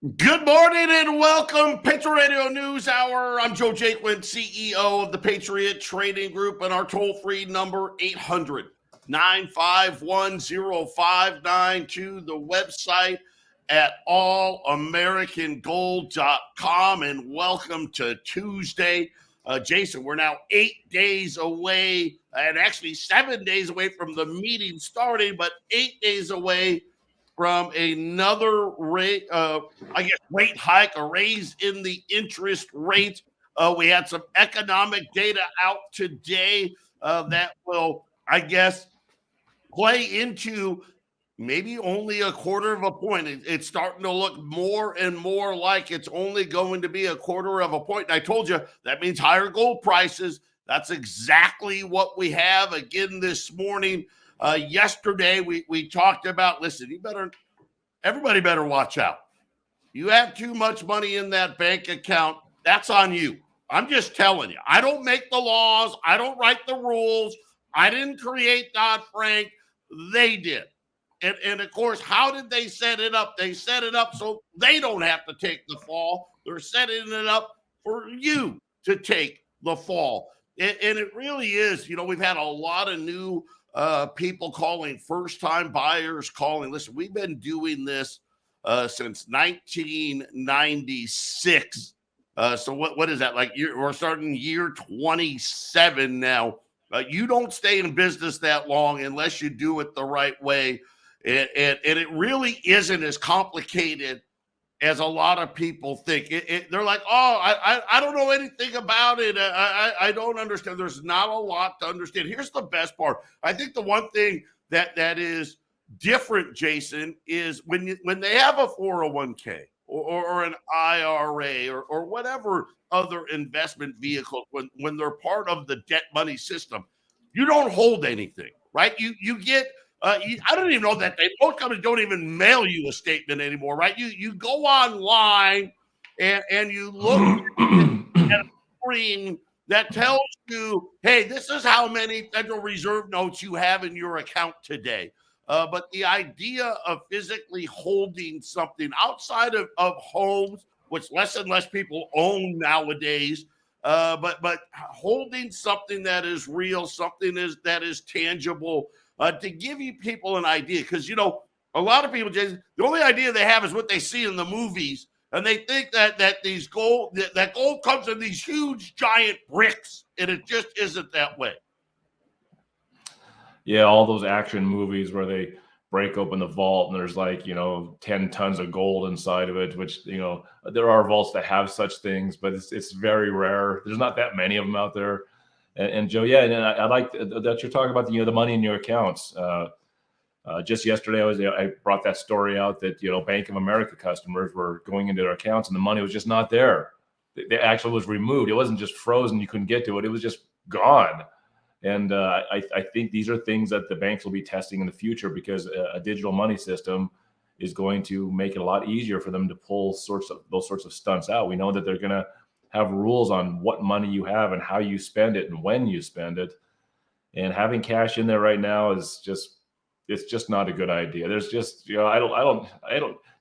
Good morning and welcome, Patriot Radio News Hour. I'm Joe Jaquint, CEO of the Patriot Trading Group, and our toll-free number, 800-951-0592, the website at allamericangold.com, and welcome to Tuesday. Jason, we're now 8 days away, and actually 7 days away from the meeting starting, but 8 days away from another rate, rate hike, a raise in the interest rate. We had some economic data out today that will, play into maybe only a quarter of a point. It's starting to look more and more like it's only going to be a quarter of a point. And I told you that means higher gold prices. That's exactly what we have again this morning. Yesterday, we talked about, listen, everybody better watch out. You have too much money in that bank account, that's on you. I'm just telling you. I don't make the laws. I don't write the rules. I didn't create Dodd-Frank. They did. And of course, how did they set it up? They set it up so they don't have to take the fall. They're setting it up for you to take the fall. And it really is, we've had a lot of new people calling, first-time buyers calling. Listen, we've been doing this since 1996. So what is that? We're starting year 27 now. You don't stay in business that long unless you do it the right way. And it really isn't as complicated as a lot of people think. They're like, oh, I don't know anything about it. I don't understand. There's not a lot to understand. Here's the best part. I think the one thing that is different, Jason, is when they have a 401k or an IRA or whatever other investment vehicle, when they're part of the debt money system, you don't hold anything, right? You get I don't even know that most companies don't even mail you a statement anymore, right? You go online and you look at a screen that tells you, hey, this is how many Federal Reserve notes you have in your account today. But the idea of physically holding something outside of homes, which less and less people own nowadays, but holding something that is real, something that is tangible, to give you people an idea, because a lot of people, Jason, the only idea they have is what they see in the movies, and they think that gold comes in these huge giant bricks, and it just isn't that way. Yeah, all those action movies where they break open the vault and there's 10 tons of gold inside of it, which there are vaults that have such things, but it's very rare. There's not that many of them out there. And Joe, yeah, and I like that you're talking about the money in your accounts. Just yesterday, I brought that story out that Bank of America customers were going into their accounts and the money was just not there. It actually was removed. It wasn't just frozen; you couldn't get to it. It was just gone. And I think these are things that the banks will be testing in the future, because a digital money system is going to make it a lot easier for them to pull those sorts of stunts out. We know that they're going to have rules on what money you have and how you spend it and when you spend it. And having cash in there right now it's just not a good idea. There's just, I don't,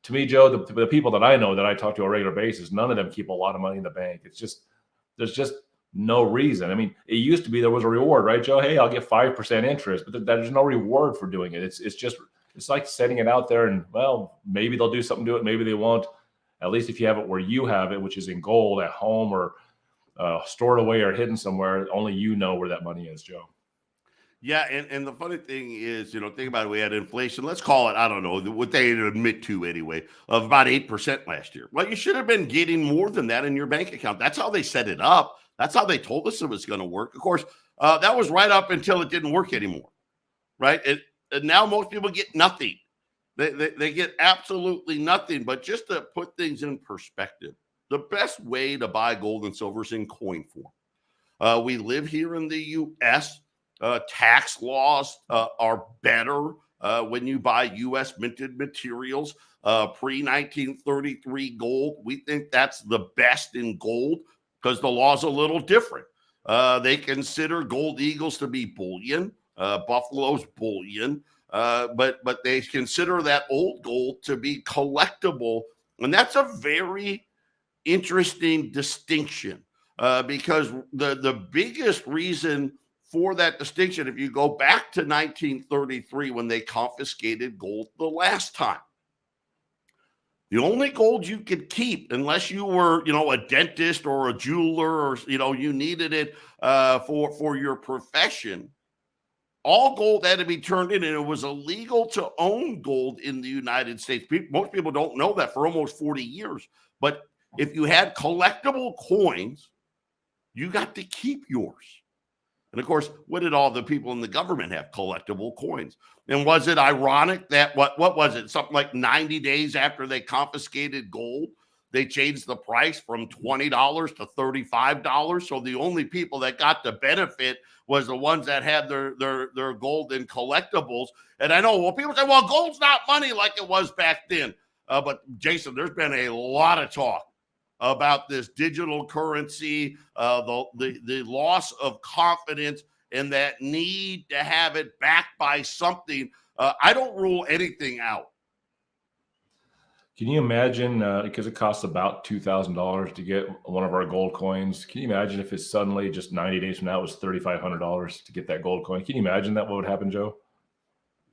to me, Joe, the people that I know that I talk to on a regular basis, none of them keep a lot of money in the bank. There's just no reason. I mean, it used to be there was a reward, right, Joe? Hey, I'll get 5% interest, but there's no reward for doing it. It's like setting it out there and, well, maybe they'll do something to it. Maybe they won't. At least if you have it where you have it, which is in gold at home or stored away or hidden somewhere, only you know where that money is, Joe. Yeah, and the funny thing is, think about it, we had inflation, let's call it, I don't know, what they admit to anyway, of about 8% last year. Well, you should have been getting more than that in your bank account. That's how they set it up. That's how they told us it was going to work. Of course, that was right up until it didn't work anymore, right? And now most people get nothing. They get absolutely nothing. But just to put things in perspective, the best way to buy gold and silver is in coin form. We live here in the U.S. Tax laws are better when you buy U.S. minted materials. Pre-1933 gold, we think that's the best in gold because the law's a little different. They consider gold eagles to be bullion, buffalo's bullion. But they consider that old gold to be collectible And that's a very interesting distinction because the biggest reason for that distinction, if you go back to 1933 when they confiscated gold the last time, the only gold you could keep, unless you were, a dentist or a jeweler, or you needed it for your profession, all gold had to be turned in, and it was illegal to own gold in the United States. Most people don't know that for almost 40 years. But if you had collectible coins, you got to keep yours. And of course, what did all the people in the government have? Collectible coins. And was it ironic that what was it? Something like 90 days after they confiscated gold, they changed the price from $20 to $35. So the only people that got the benefit was the ones that had their gold in collectibles. And I know, well, people say, well, gold's not money like it was back then. But Jason, there's been a lot of talk about this digital currency, the loss of confidence, and that need to have it backed by something. I don't rule anything out. Can you imagine, because it costs about $2,000 to get one of our gold coins, can you imagine if it's suddenly just 90 days from now, it was $3,500 to get that gold coin? Can you imagine that? What would happen, Joe?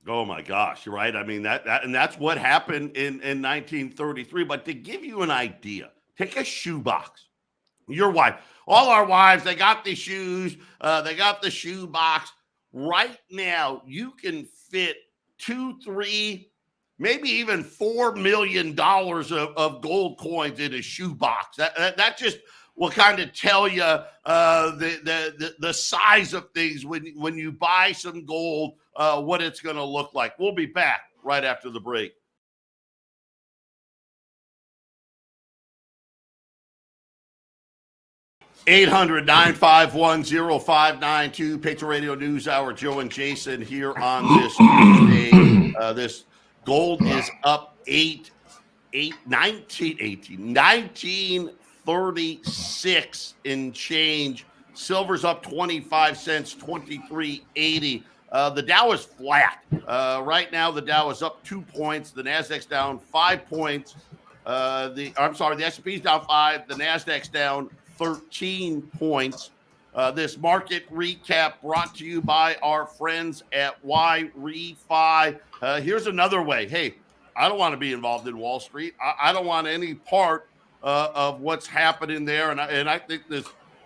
Oh my gosh, you're right. I mean, and that's what happened in 1933. But to give you an idea, take a shoebox. Your wife, all our wives, they got the shoes, they got the shoebox. Right now, you can fit 2, 3, maybe even $4 million of gold coins in a shoebox. That just will kind of tell you the size of things when you buy some gold, what it's going to look like. We'll be back right after the break. 800-951-0592, Patriot Radio News Hour. Joe and Jason here on this Tuesday. This gold is up 1936 in change. Silver's up 25 cents, 23.80. The Dow is flat. Right now, the Dow is up 2 points. The Nasdaq's down 5 points. The S&P's down 5. The Nasdaq's down 13 points. This market recap brought to you by our friends at YRefi. Here's another way. Hey, I don't want to be involved in Wall Street. I don't want any part of what's happening there. And I think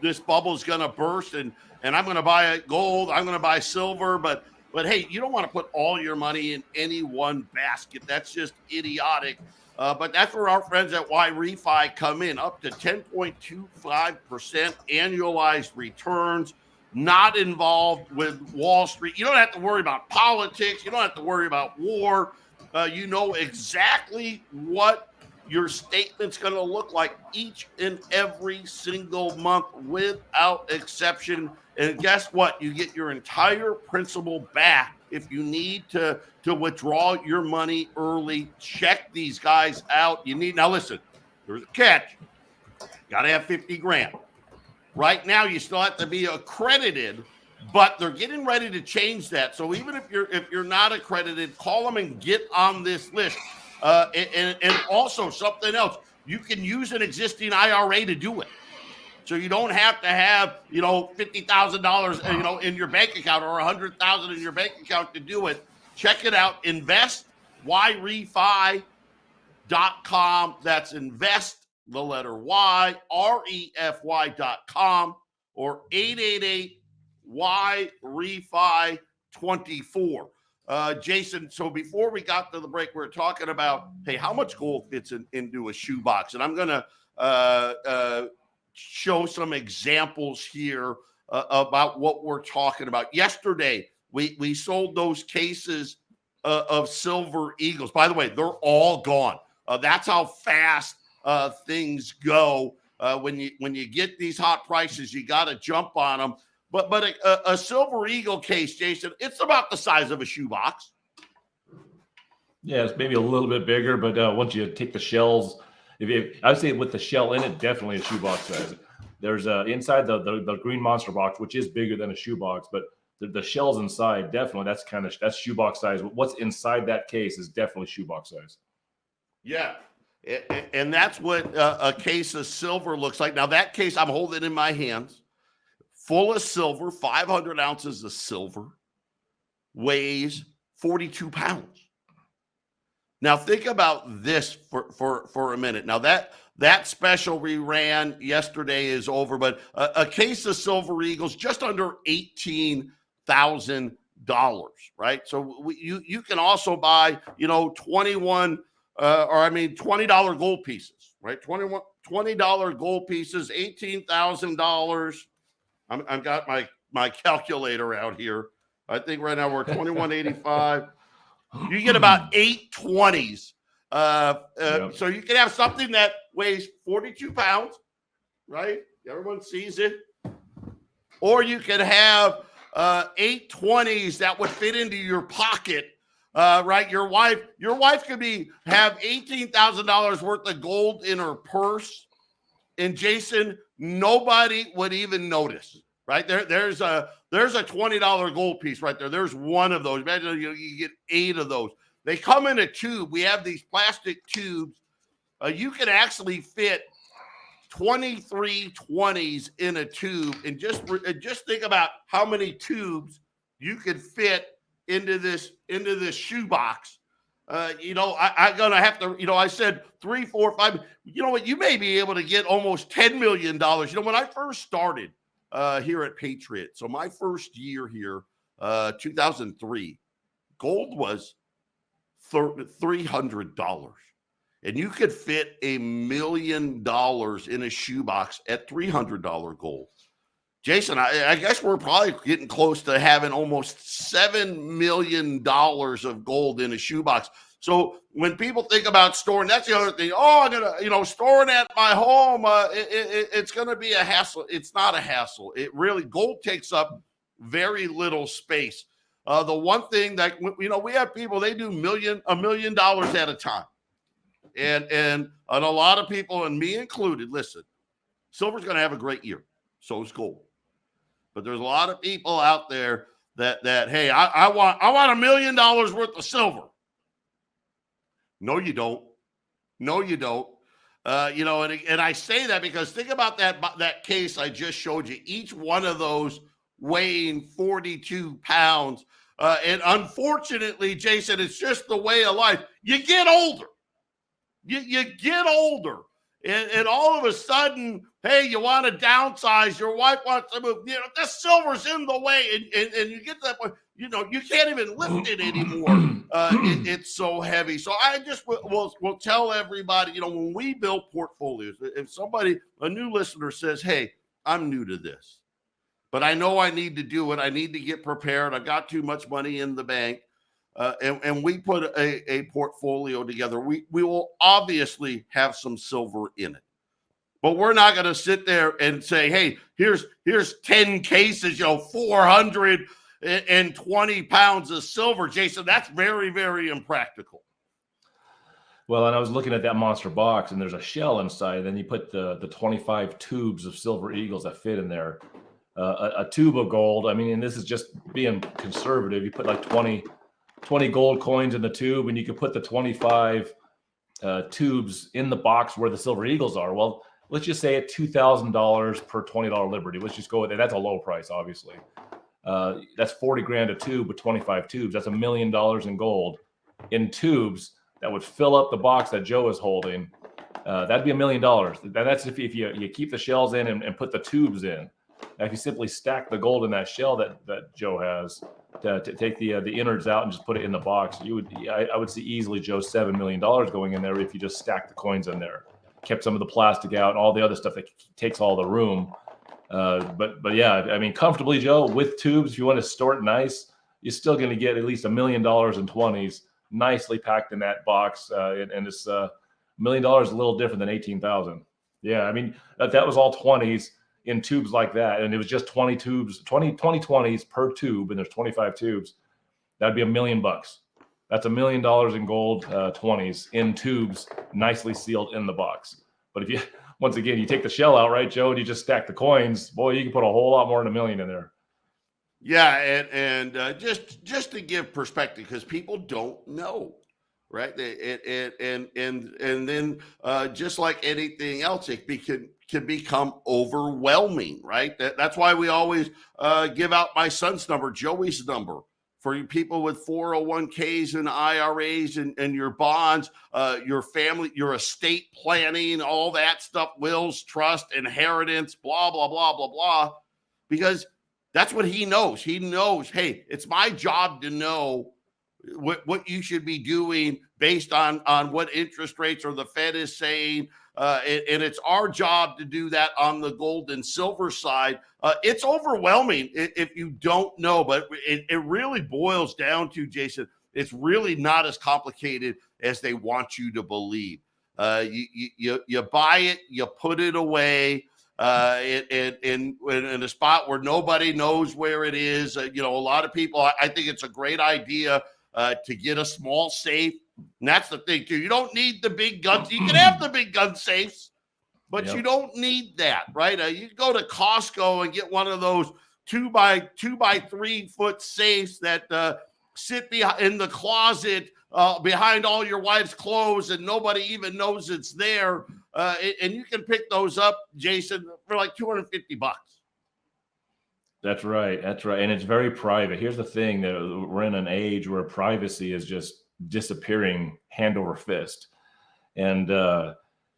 this bubble is going to burst, and I'm going to buy gold. I'm going to buy silver. But hey, you don't want to put all your money in any one basket. That's just idiotic. But that's where our friends at YRefi come in, up to 10.25% annualized returns, not involved with Wall Street. You don't have to worry about politics. You don't have to worry about war. You know exactly what your statement's going to look like each and every single month without exception. And guess what? You get your entire principal back if you need to withdraw your money early. Check these guys out. Now listen, there's a catch. Got to have 50 grand. Right now, you still have to be accredited, but they're getting ready to change that. So even if you're not accredited, call them and get on this list. And also something else, you can use an existing IRA to do it. So you don't have to have, $50,000, in your bank account or $100,000 in your bank account to do it. Check it out. InvestYRefi.com. That's invest, the letter Y, REFY.com, or 888-YRefi24. Jason, so before we got to the break, we were talking about, hey, how much gold fits into a shoebox? And I'm going to show some examples here about what we're talking about. Yesterday, we sold those cases of Silver Eagles. By the way, they're all gone. That's how fast things go. When you get these hot prices, you got to jump on them. But a Silver Eagle case, Jason, it's about the size of a shoebox. Yeah, it's maybe a little bit bigger, but once you take the shells, I'd say with the shell in it, definitely a shoebox size. There's inside the green monster box, which is bigger than a shoebox, but the shells inside, definitely that's shoebox size. What's inside that case is definitely shoebox size. Yeah. And that's what a case of silver looks like. Now, that case I'm holding in my hands, full of silver, 500 ounces of silver, weighs 42 pounds. Now, think about this for a minute. Now, that special we ran yesterday is over, but a case of Silver Eagles, just under $18,000, right? So you can also buy, $20 gold pieces, right? $20 gold pieces, $18,000. I've got my calculator out here. I think right now we're 2185. You get about 8 20s. Yep. So you can have something that weighs 42 pounds, right? Everyone sees it. Or you can have 8 20s that would fit into your pocket, right? Your wife could have $18,000 worth of gold in her purse, and Jason, nobody would even notice, right? There's a $20 gold piece right there. There's one of those. Imagine you get 8 of those. They come in a tube. We have these plastic tubes. You can actually fit 23 20s in a tube, and just think about how many tubes you could fit into this shoebox. I'm gonna have to. I said 3, 4, 5. You know what? You may be able to get almost $10 million. When I first started here at Patriot, so my first year here, 2003, gold was $300. And you could fit $1 million in a shoebox at $300 gold. Jason, I guess we're probably getting close to having almost $7 million of gold in a shoebox. So when people think about storing, that's the other thing. Oh, I'm gonna, storing at my home. It's gonna be a hassle. It's not a hassle. Gold takes up very little space. The one thing that we have people, they do $1 million at a time. And a lot of people, and me included, listen, silver's going to have a great year. So is gold. But there's a lot of people out there that hey, I want $1 million worth of silver. No, you don't. No, you don't. And I say that because think about that case I just showed you. Each one of those weighing 42 pounds. And unfortunately, Jason, it's just the way of life. You get older. You get older, and all of a sudden, hey, you want to downsize. Your wife wants to move. The silver's in the way, and you get to that point. You can't even lift it anymore. It's so heavy. So I just will tell everybody, when we build portfolios, if a new listener says, hey, I'm new to this, but I know I need to do it. I need to get prepared. I've got too much money in the bank. And we put a portfolio together. We will obviously have some silver in it, but we're not going to sit there and say, hey, here's 10 cases, 420 pounds of silver. Jason, that's very, very impractical. Well, and I was looking at that monster box, and there's a shell inside. And then you put the 25 tubes of Silver Eagles that fit in there. A tube of gold. I mean, and this is just being conservative. You put like 20 gold coins in the tube, and you could put the 25 tubes in the box where the Silver Eagles are. Well, let's just say at $2,000 per $20 Liberty. Let's just go with it. That's a low price, obviously. That's $40,000 a tube with 25 tubes. That's $1 million in gold in tubes that would fill up the box that Joe is holding. That'd be $1 million. That's if you keep the shells in and put the tubes in. Now, if you simply stack the gold in that shell that Joe has, to take the innards out and just put it in the box, I would see easily, Joe, $7 million going in there if you just stack the coins in there, kept some of the plastic out and all the other stuff that takes all the room. But yeah, I mean, comfortably, Joe, with tubes, if you want to store it nice, you're still going to get at least $1 million in 20s nicely packed in that box. And it's $1 million is a little different than 18,000. Yeah, I mean, that was all 20s. In tubes like that, and it was just 20 tubes, 20s per tube, and there's 25 tubes. That'd be $1 million. That's $1 million in gold 20s in tubes, nicely sealed in the box. But if you, once again, you take the shell out, right, Joe, and you just stack the coins, boy, you can put a whole lot more than $1 million in there. Yeah, and just to give perspective, because people don't know, right? And then just like anything else, it can become overwhelming, right? That's why we always give out my son's number, Joey's number, for you people with 401ks and IRAs and your bonds, your family, your estate planning, all that stuff, wills, trust, inheritance, blah, blah, blah, blah, blah, because that's what he knows. He knows, hey, it's my job to know what you should be doing based on what interest rates or the Fed is saying. And it's our job to do that on the gold and silver side. It's overwhelming if you don't know, but it really boils down to, Jason, it's really not as complicated as they want you to believe. You buy it, you put it away in a spot where nobody knows where it is. A lot of people, I think it's a great idea to get a small safe. And that's the thing, too. You don't need the big guns. You can have the big gun safes, but you don't need that, right? You go to Costco and get one of those 2 by 3 foot safes that sit in the closet behind all your wife's clothes and nobody even knows it's there. And you can pick those up, Jason, for like $250. That's right. And it's very private. Here's the thing, that we're in an age where privacy is just disappearing hand over fist. And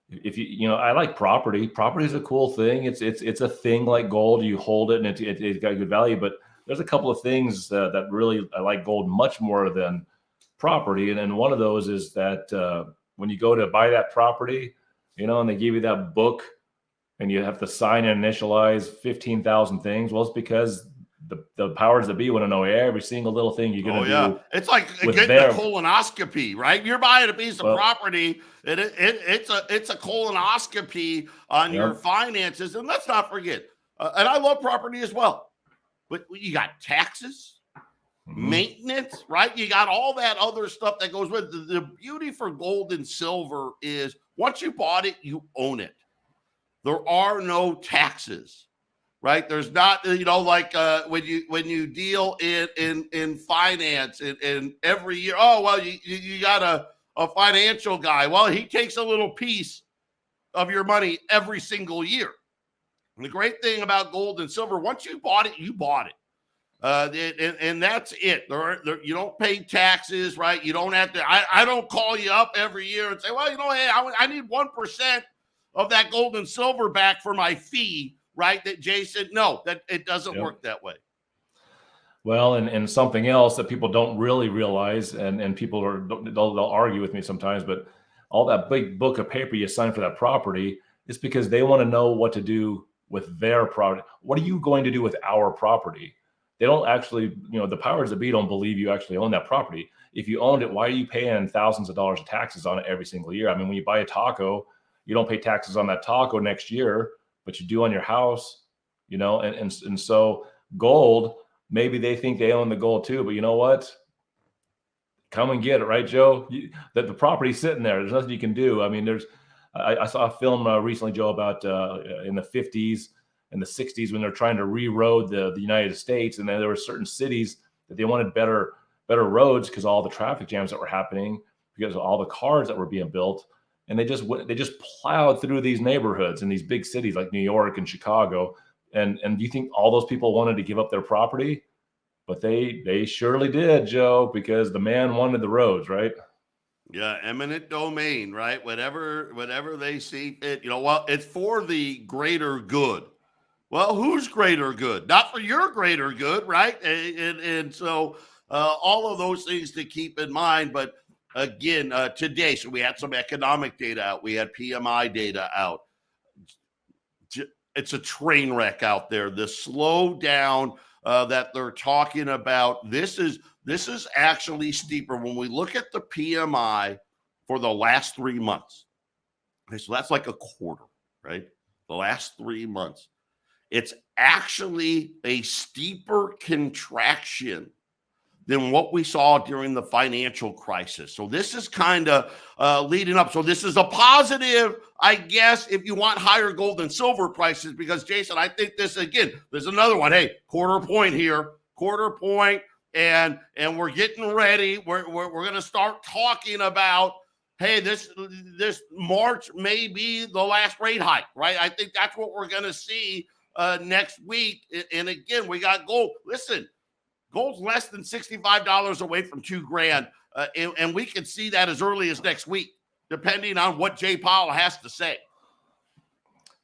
if I like property. Property is a cool thing. It's a thing like gold. You hold it and it's got good value. But there's a couple of things that really I like gold much more than property. And one of those is that when you go to buy that property, and they give you that book and you have to sign and initialize 15,000 things. Well, it's because the powers that be want to know every single little thing you're going to do. It's like getting a colonoscopy, right? You're buying a piece of property, and it's a colonoscopy on your finances. And let's not forget, and I love property as well, but you got taxes, maintenance, right? You got all that other stuff that goes with it. The beauty for gold and silver is once you bought it, you own it. There are no taxes, right? There's not, like when you deal in finance and every year, you got a financial guy. Well, he takes a little piece of your money every single year. And the great thing about gold and silver, once you bought it, you bought it. And that's it. You don't pay taxes, right? You don't have to. I don't call you up every year and say, well, hey, I need 1% of that gold and silver back for my fee, right? That Jason, no, that it doesn't work that way. Well, and something else that people don't really realize, and people they'll argue with me sometimes, but all that big book of paper you sign for that property is because they want to know what to do with their property. What are you going to do with our property? They don't actually, the powers that be don't believe you actually own that property. If you owned it, why are you paying thousands of dollars of taxes on it every single year? I mean, when you buy a taco, you don't pay taxes on that taco next year, but you do on your house, and so gold, maybe they think they own the gold too, but you know what? Come and get it, right, Joe? That the property's sitting there. There's nothing you can do. I mean, I saw a film recently, Joe, about in the 50s and the 60s when they're trying to re-road the United States, and then there were certain cities that they wanted better roads because all the traffic jams that were happening because of all the cars that were being built. And they just plowed through these neighborhoods in these big cities like New York and Chicago. And do you think all those people wanted to give up their property? But they surely did, Joe, because the man wanted the roads, right? Yeah, eminent domain, right? Whatever they see fit. It's for the greater good. Well, whose greater good? Not for your greater good, right? And so all of those things to keep in mind. But again, today, so we had some economic data out. We had PMI data out. It's a train wreck out there. The slowdown that they're talking about, this is actually steeper when we look at the PMI for the last 3 months. Okay, so that's like a quarter, right? The last 3 months. It's actually a steeper contraction than what we saw during the financial crisis. So this is kind of leading up. So this is a positive, I guess, if you want higher gold and silver prices, because, Jason, I think this, again, there's another one. Hey, quarter point here, quarter point, and we're getting ready. We're going to start talking about, hey, this March may be the last rate hike, right? I think that's what we're going to see next week. And again, we got gold. Listen, gold's less than $65 away from $2,000, and we can see that as early as next week, depending on what Jay Powell has to say.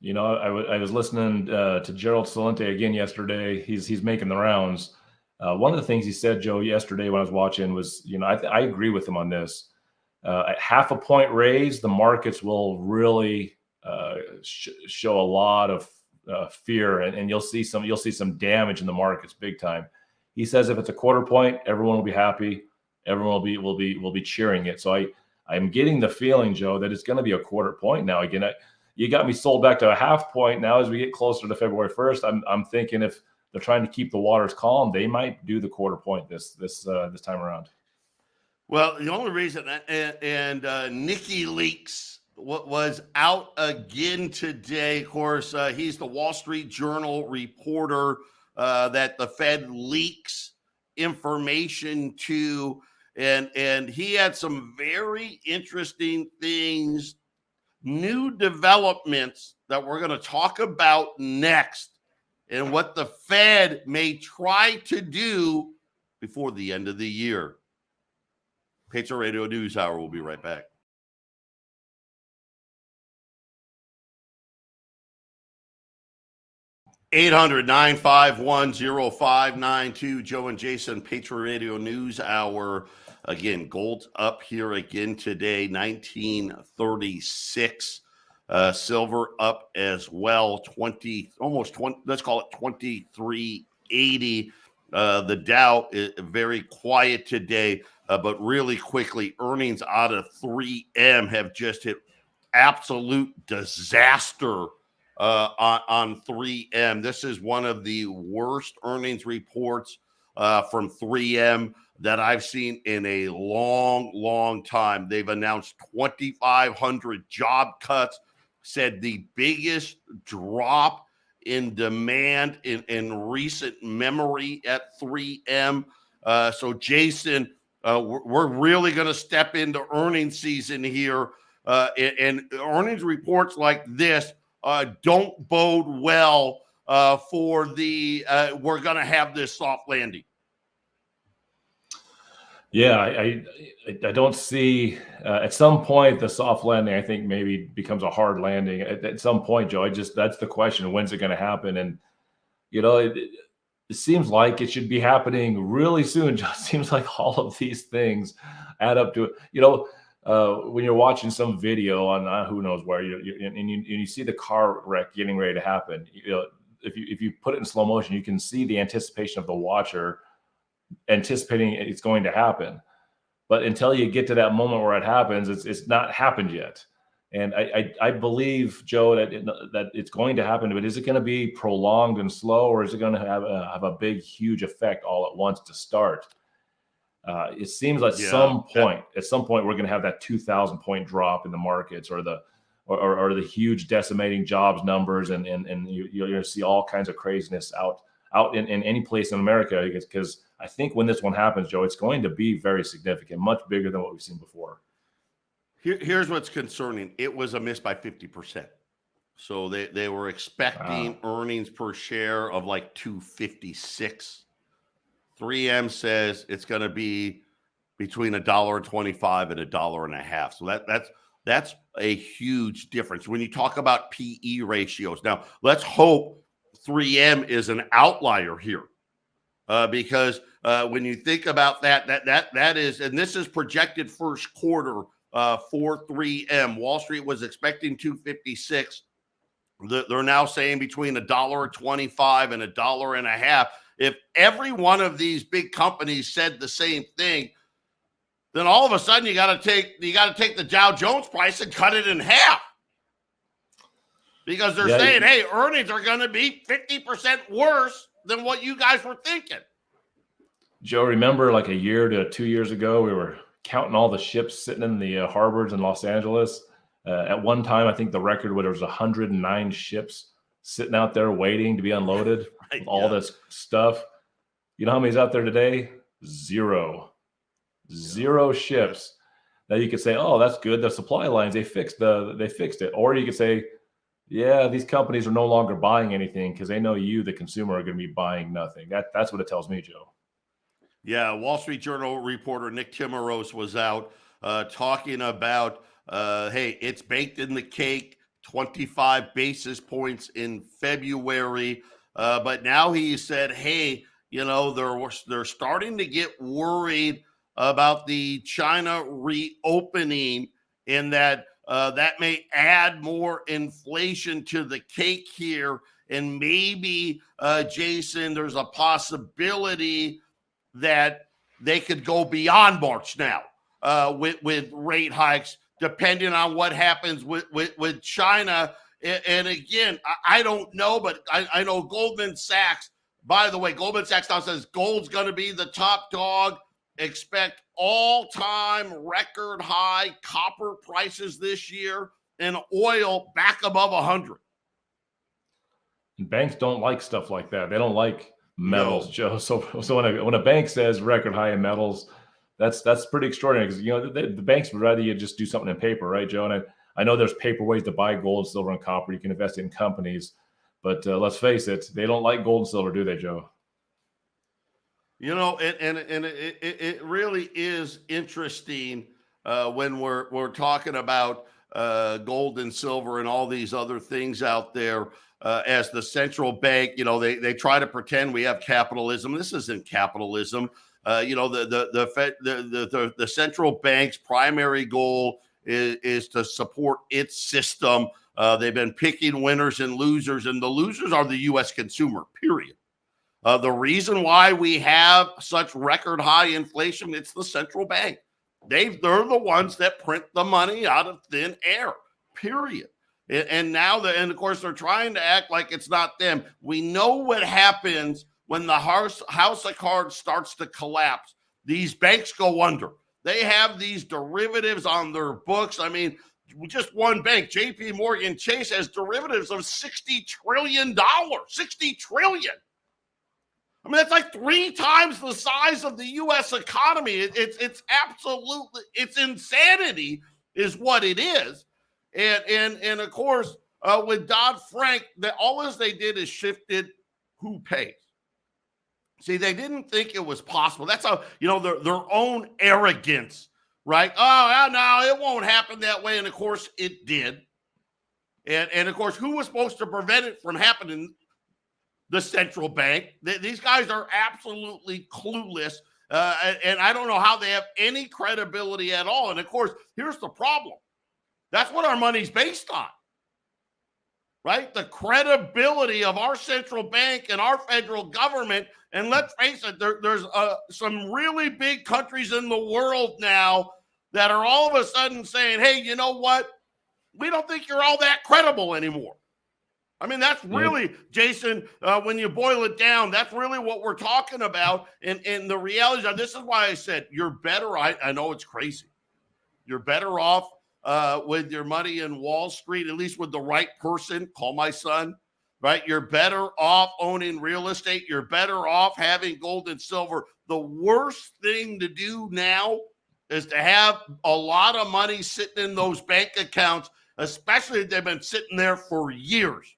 You know, I was listening to Gerald Celente again yesterday. He's making the rounds. One of the things he said, Joe, yesterday when I was watching was, you know, I agree with him on this. At half a point raise, the markets will really show a lot of fear, and you'll see some damage in the markets big time. He says if it's a quarter point, everyone will be happy. Everyone will be cheering it. So I'm getting the feeling, Joe, that it's going to be a quarter point now. Again, you got me sold back to a half point. Now, as we get closer to February 1st, I'm thinking if they're trying to keep the waters calm, they might do the quarter point this time around. Well, the only reason, and Nikki Leaks was out again today. Of course, he's the Wall Street Journal reporter that the Fed leaks information to, and he had some very interesting things, new developments that we're going to talk about next, and what the Fed may try to do before the end of the year. Patriot Radio News Hour. We'll be right back. (800-951-0592). Joe and Jason, Patriot Radio News Hour. Again, gold's up here again today, 1936. Silver up as well, almost 20. Let's call it 2380. The Dow is very quiet today, but really quickly, earnings out of 3M have just hit absolute disaster on 3M. This is one of the worst earnings reports from 3M that I've seen in a long time. They've announced 2,500 job cuts, said the biggest drop in demand in recent memory at 3M. So, Jason, we're really going to step into earnings season here, and earnings reports like this don't bode well for the we're going to have this soft landing. Yeah, I don't see at some point the soft landing, I think, maybe becomes a hard landing at some point, Joe. That's the question. When's it going to happen? And, you know, it seems like it should be happening really soon. Just seems like all of these things add up to it. You know, when you're watching some video on who knows where, you see the car wreck getting ready to happen. You know, if you put it in slow motion, you can see the anticipation of the watcher anticipating it's going to happen. But until you get to that moment where it happens, it's not happened yet. And I believe, Joe, that it's going to happen, but is it going to be prolonged and slow, or is it going to have a big, huge effect all at once to start? It seems like at some point we're going to have that 2,000 point drop in the markets, or the huge decimating jobs numbers, and you're going to see all kinds of craziness out in any place in America, because I think when this one happens, Joe, it's going to be very significant, much bigger than what we've seen before. Here's what's concerning. It was a miss by 50%. So they were expecting earnings per share of like 256. 3M says it's going to be between $1.25 and $1.50. So that's a huge difference. When you talk about PE ratios, now let's hope 3M is an outlier here, because when you think about that is, and this is projected first quarter for 3M. Wall Street was expecting 256. They're now saying between $1.25 and $1.50. If every one of these big companies said the same thing, then all of a sudden you got to take the Dow Jones price and cut it in half. Because they're saying, hey, earnings are going to be 50% worse than what you guys were thinking. Joe, remember like a year to 2 years ago, we were counting all the ships sitting in the harbors in Los Angeles. At one time, I think the record was 109 ships sitting out there waiting to be unloaded with all this stuff. You know how many's out there today? Zero ships. Now you could say, oh, that's good. The supply lines, they fixed it. Or you could say, yeah, these companies are no longer buying anything because they know you, the consumer, are going to be buying nothing. That's what it tells me, Joe. Yeah, Wall Street Journal reporter Nick Timiraos was out talking about, hey, it's baked in the cake, 25 basis points in February. But now he said, hey, they're starting to get worried about the China reopening, and that that may add more inflation to the cake here. And maybe, Jason, there's a possibility that they could go beyond March now with rate hikes, depending on what happens with China. And again, I don't know, but I know Goldman Sachs, by the way, Goldman Sachs now says gold's going to be the top dog. Expect all-time record high copper prices this year, and oil back above 100. Banks don't like stuff like that. They don't like metals, no. Joe. So when a bank says record high in metals, that's pretty extraordinary, because the banks would rather you just do something in paper, right, Joe? And I know there's paper ways to buy gold, silver, and copper. You can invest in companies, but let's face it, they don't like gold and silver, do they, Joe? It really is interesting when we're talking about gold and silver and all these other things out there. As the central bank, they try to pretend we have capitalism. This isn't capitalism. The central bank's primary goal is to support its system. They've been picking winners and losers, and the losers are the U.S. consumer, period. The reason why we have such record high inflation, it's the central bank. They're the ones that print the money out of thin air, period. And now, of course, they're trying to act like it's not them. We know what happens when the house of cards starts to collapse. These banks go under. They have these derivatives on their books. I mean, just one bank, JP Morgan Chase, has derivatives of $60 trillion. $60 trillion. I mean, that's like 3 times the size of the U.S. economy. It's absolutely, it's insanity is what it is. And of course, with Dodd-Frank, all they did is shifted who pays. See, they didn't think it was possible. That's how, their own arrogance, right? Oh, no, it won't happen that way. And of course, it did. And of course, who was supposed to prevent it from happening? The central bank. These guys are absolutely clueless. And I don't know how they have any credibility at all. And of course, here's the problem. That's what our money's based on, right? The credibility of our central bank and our federal government. And let's face it, there's some really big countries in the world now that are all of a sudden saying, hey, you know what? We don't think you're all that credible anymore. I mean, that's really, Jason, when you boil it down, that's really what we're talking about. And the reality is, this is why I said you're better. I know it's crazy. You're better off with your money in Wall Street, at least with the right person. Call my son, right? You're better off owning real estate. You're better off having gold and silver. The worst thing to do now is to have a lot of money sitting in those bank accounts, especially if they've been sitting there for years.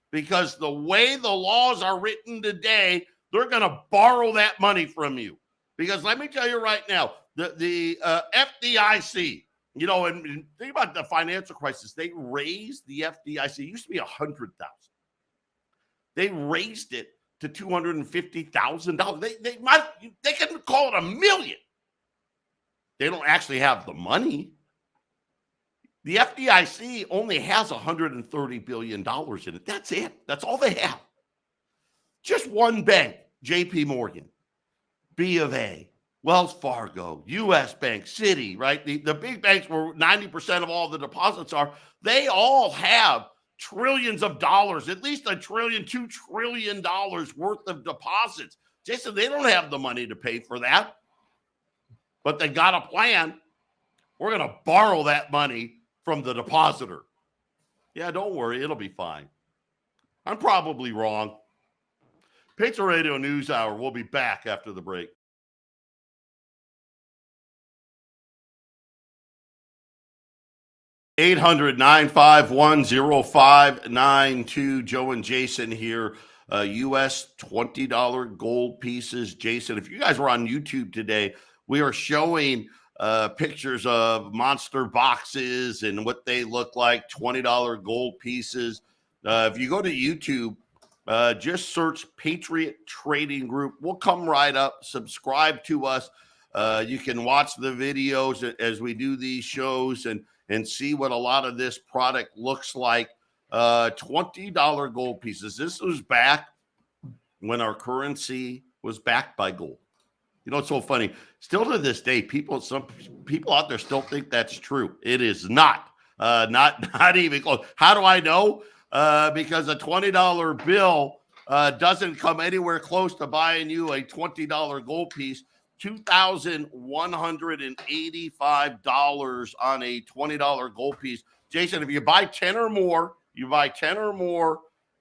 Because the way the laws are written today, they're going to borrow that money from you. Because let me tell you right now, the FDIC, and think about the financial crisis. They raised the FDIC. It used to be $100,000. They raised it to $250,000. They can call it $1 million. They don't actually have the money. The FDIC only has $130 billion in it. That's it. That's all they have. Just one bank, JP Morgan, B of A, Wells Fargo, U.S. Bank, Citi, right? The big banks where 90% of all the deposits are, they all have trillions of dollars, at least $1 trillion, $2 trillion worth of deposits. Jason, they don't have the money to pay for that. But they got a plan. We're going to borrow that money from the depositor. Yeah, don't worry. It'll be fine. I'm probably wrong. Patriot Radio News Hour. We'll be back after the break. 800-951-0592. Joe and Jason here. U.S. $20 gold pieces. Jason, if you guys were on YouTube today, we are showing pictures of monster boxes and what they look like, $20 gold pieces. If you go to YouTube, just search Patriot Trading Group. We'll come right up. Subscribe to us. You can watch the videos as we do these shows and see what a lot of this product looks like. $20 gold pieces. This was back when our currency was backed by gold. You know, it's so funny. Still to this day, some people out there still think that's true. It is not. Not even close. How do I know? Because a $20 bill doesn't come anywhere close to buying you a $20 gold piece. $2,185 on a $20 gold piece. Jason, if you buy 10 or more,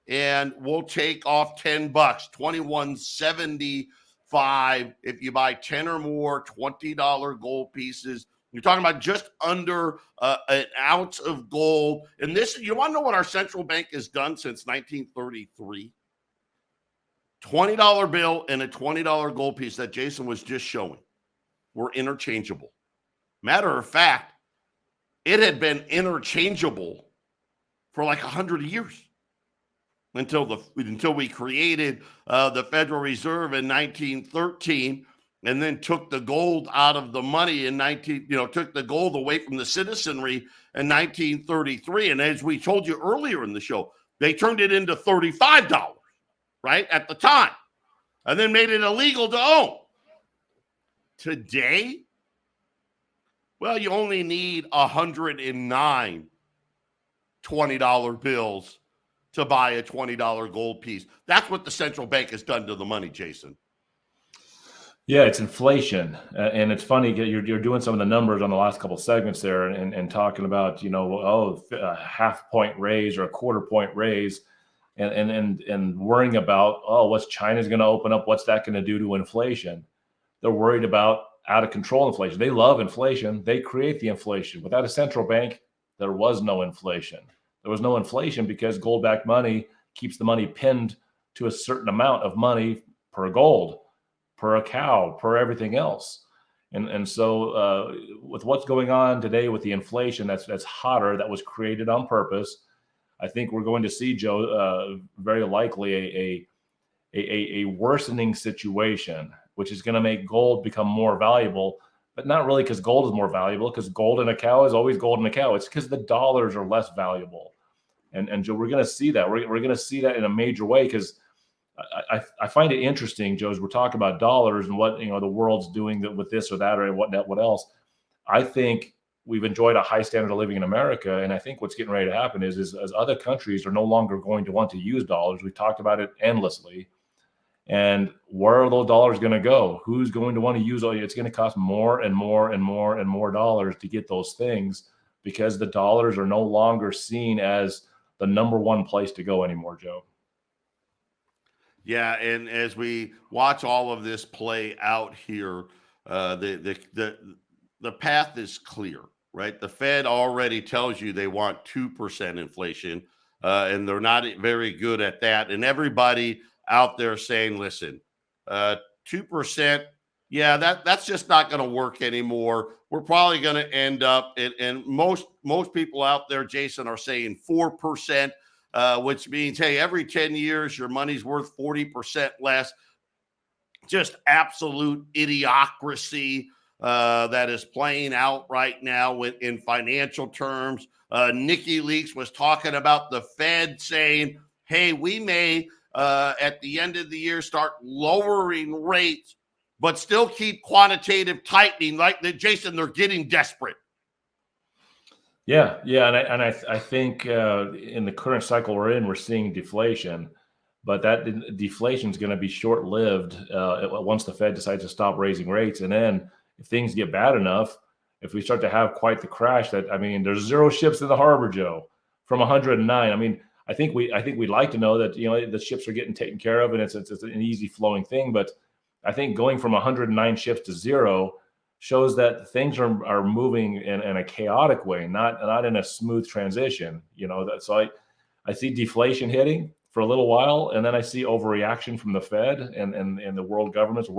and we'll take off $10, $21.75 if you buy 10 or more $20 gold pieces. You're talking about just under an ounce of gold. And this, you want to know what our central bank has done since 1933? $20 bill and a $20 gold piece that Jason was just showing were interchangeable. Matter of fact, it had been interchangeable for like 100 years until we created the Federal Reserve in 1913, and then took the gold out of the money took the gold away from the citizenry in 1933. And as we told you earlier in the show, they turned it into $35. Right at the time, and then made it illegal to own. Today, well, you only need 109 $20 bills to buy a $20 gold piece. That's what the central bank has done to the money, Jason. Yeah, it's inflation. And it's funny, you're doing some of the numbers on the last couple of segments there and talking about, a half point raise or a quarter point raise. And worrying about, what's China's going to open up? What's that going to do to inflation? They're worried about out of control inflation. They love inflation. They create the inflation. Without a central bank, there was no inflation. There was no inflation because gold-backed money keeps the money pinned to a certain amount of money per gold, per a cow, per everything else. And so with what's going on today with the inflation that's hotter, that was created on purpose, I think we're going to see, Joe, very likely a worsening situation, which is going to make gold become more valuable, but not really because gold is more valuable, because gold in a cow is always gold in a cow. It's because the dollars are less valuable. And Joe, we're going to see that. We're going to see that in a major way, because I find it interesting, Joe, as we're talking about dollars and what the world's doing with this or that or what else. I think we've enjoyed a high standard of living in America. And I think what's getting ready to happen is as other countries are no longer going to want to use dollars. We've talked about it endlessly. And where are those dollars going to go? Who's going to want to use it? It's going to cost more and more and more and more dollars to get those things, because the dollars are no longer seen as the number one place to go anymore, Joe. Yeah, and as we watch all of this play out here, the path is clear. Right, the Fed already tells you they want 2% inflation, and they're not very good at that. And everybody out there saying, "Listen, 2%, yeah, that's just not going to work anymore. We're probably going to end up." And most people out there, Jason, are saying 4%, which means, hey, every 10 years your money's worth 40% less. Just absolute idiocracy. That is playing out right now in financial terms. Nikki Leakes was talking about the Fed saying, hey, we may at the end of the year start lowering rates, but still keep quantitative tightening. Like Jason, they're getting desperate. Yeah. And I think in the current cycle we're in, we're seeing deflation, but that deflation is going to be short-lived once the Fed decides to stop raising rates. And then if things get bad enough, if we start to have quite the crash there's 0 ships in the harbor, Joe, from 109. I think we'd like to know that, the ships are getting taken care of and it's an easy flowing thing. But I think going from 109 ships to 0 shows that things are moving in a chaotic way, not in a smooth transition. So I see deflation hitting for a little while, and then I see overreaction from the Fed and the world governments,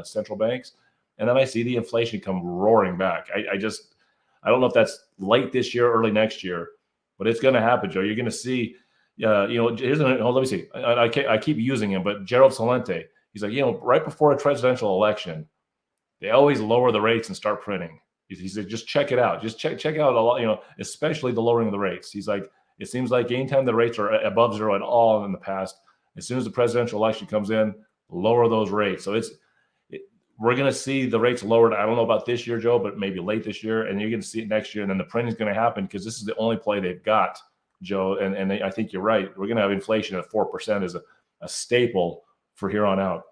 central banks, and then I see the inflation come roaring back. I don't know if that's late this year, early next year, but it's going to happen, Joe. You're going to see, let me see. I keep using him, but Gerald Celente, he's like, right before a presidential election, they always lower the rates and start printing. He said, just check it out. Just check out a lot, especially the lowering of the rates. He's like, it seems like anytime the rates are above zero at all in the past, as soon as the presidential election comes in, lower those rates. So we're going to see the rates lowered. I don't know about this year, Joe, but maybe late this year, and you're going to see it next year. And then the printing is going to happen because this is the only play they've got, Joe. And I think you're right. We're going to have inflation at 4% as a staple for here on out.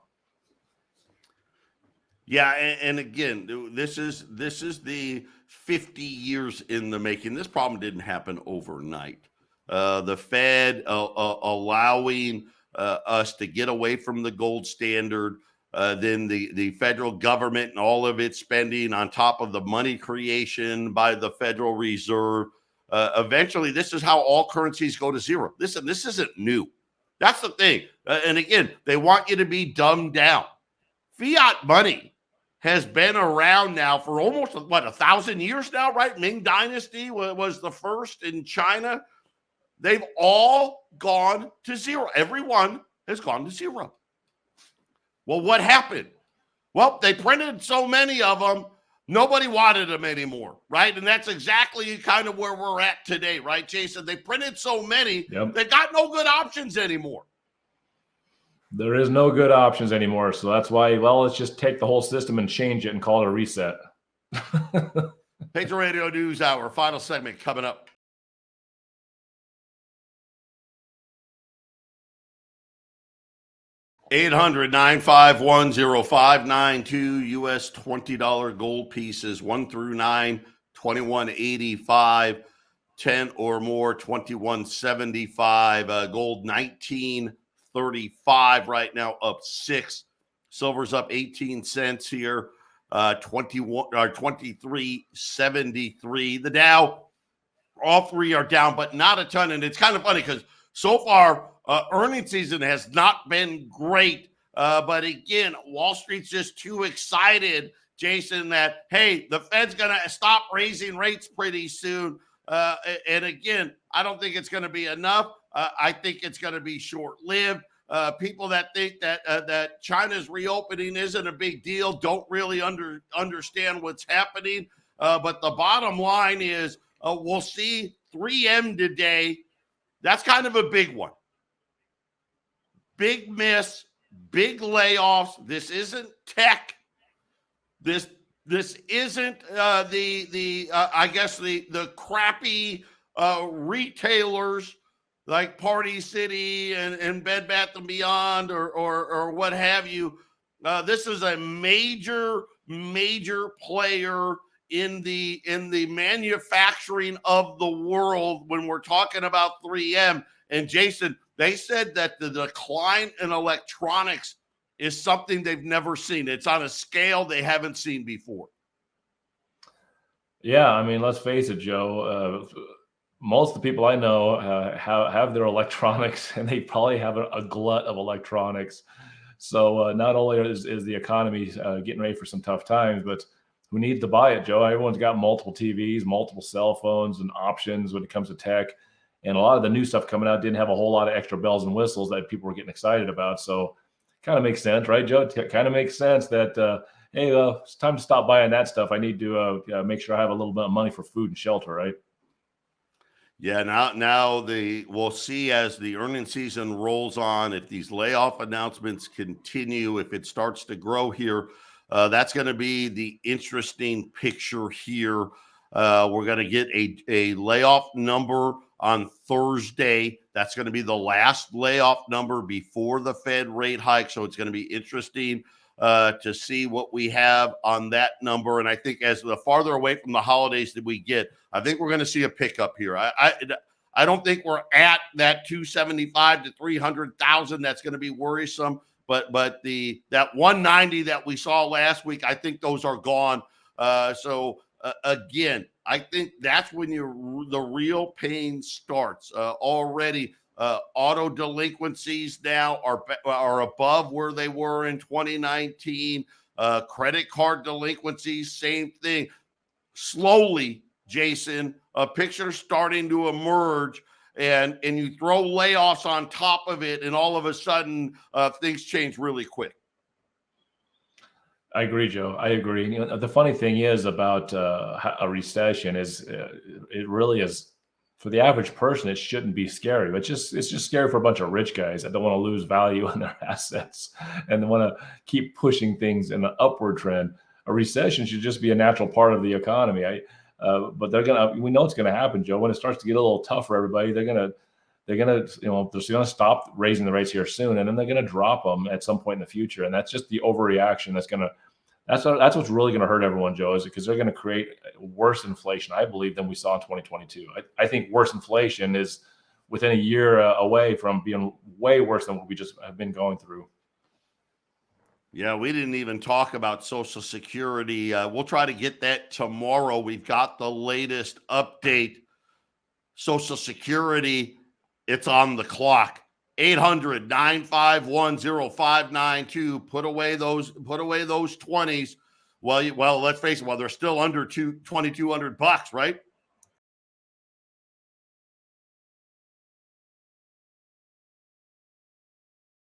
Yeah, and again, this is the 50 years in the making. This problem didn't happen overnight. The Fed allowing us to get away from the gold standard, then the federal government and all of its spending on top of the money creation by the Federal Reserve. Eventually, this is how all currencies go to zero. This isn't new. That's the thing. And again, they want you to be dumbed down. Fiat money has been around now for almost, 1,000 years now, right? Ming Dynasty was the first in China. They've all gone to zero. Everyone has gone to zero. Well, what happened? Well, they printed so many of them, nobody wanted them anymore, right? And that's exactly kind of where we're at today, right, Jason? They printed so many, They got no good options anymore. There is no good options anymore. So that's why, let's just take the whole system and change it and call it a reset. Patriot Radio News Hour, final segment coming up. $800-951-0592, U.S. $20 gold pieces, 1 through 9, $21.85, 10 or more, $21.75, gold $19.35 right now, up 6. Silver's up 18 cents here, 23.73. The Dow, all three are down, but not a ton. And it's kind of funny because so far, earnings season has not been great. But again, Wall Street's just too excited, Jason, that, hey, the Fed's going to stop raising rates pretty soon. And again, I don't think it's going to be enough. I think it's going to be short-lived. People that think that China's reopening isn't a big deal don't really understand what's happening. But the bottom line is we'll see 3M today. That's kind of a big one. Big miss, big layoffs. This isn't tech. This isn't the crappy retailers like Party City and Bed Bath & Beyond or what have you. This is a major player in the manufacturing of the world when we're talking about 3M. And Jason, they said that the decline in electronics is something they've never seen. It's on a scale they haven't seen before. Yeah, I mean, let's face it, Joe. Most of the people I know have their electronics, and they probably have a glut of electronics. So not only is the economy getting ready for some tough times, but who needs to buy it, Joe? Everyone's got multiple TVs, multiple cell phones, and options when it comes to tech. And a lot of the new stuff coming out didn't have a whole lot of extra bells and whistles that people were getting excited about. So kind of makes sense, right, Joe? Kind of makes sense that, hey, it's time to stop buying that stuff. I need to make sure I have a little bit of money for food and shelter, right? Yeah, now we'll see as the earnings season rolls on, if these layoff announcements continue, if it starts to grow here, that's going to be the interesting picture here. We're going to get a layoff number on Thursday. That's going to be the last layoff number before the Fed rate hike. So it's going to be interesting to see what we have on that number. And I think as the farther away from the holidays that we get, I think we're going to see a pickup here. I don't think we're at that 275 to 300,000. That's going to be worrisome. But that 190 that we saw last week, I think those are gone. Again, I think that's when the real pain starts. Already, auto delinquencies now are above where they were in 2019. Credit card delinquencies, same thing. Slowly, Jason, a picture starting to emerge, and you throw layoffs on top of it, and all of a sudden things change really quick. I agree, Joe. I agree. You know, the funny thing is about a recession is it really is, for the average person, it shouldn't be scary, but it's just scary for a bunch of rich guys that don't want to lose value in their assets and they want to keep pushing things in an upward trend. A recession should just be a natural part of the economy. But we know it's gonna happen, Joe. When it starts to get a little tough for everybody, they're gonna stop raising the rates here soon, and then they're gonna drop them at some point in the future. And that's just the overreaction that's what's really going to hurt everyone, Joe, is because they're going to create worse inflation, I believe, than we saw in 2022. I think worse inflation is within a year away from being way worse than what we just have been going through. Yeah, we didn't even talk about Social Security. We'll try to get that tomorrow. We've got the latest update. Social Security, it's on the clock. 800-951-0592. Put away those 20s. Well, let's face it. Well, they're still under $2,200, right?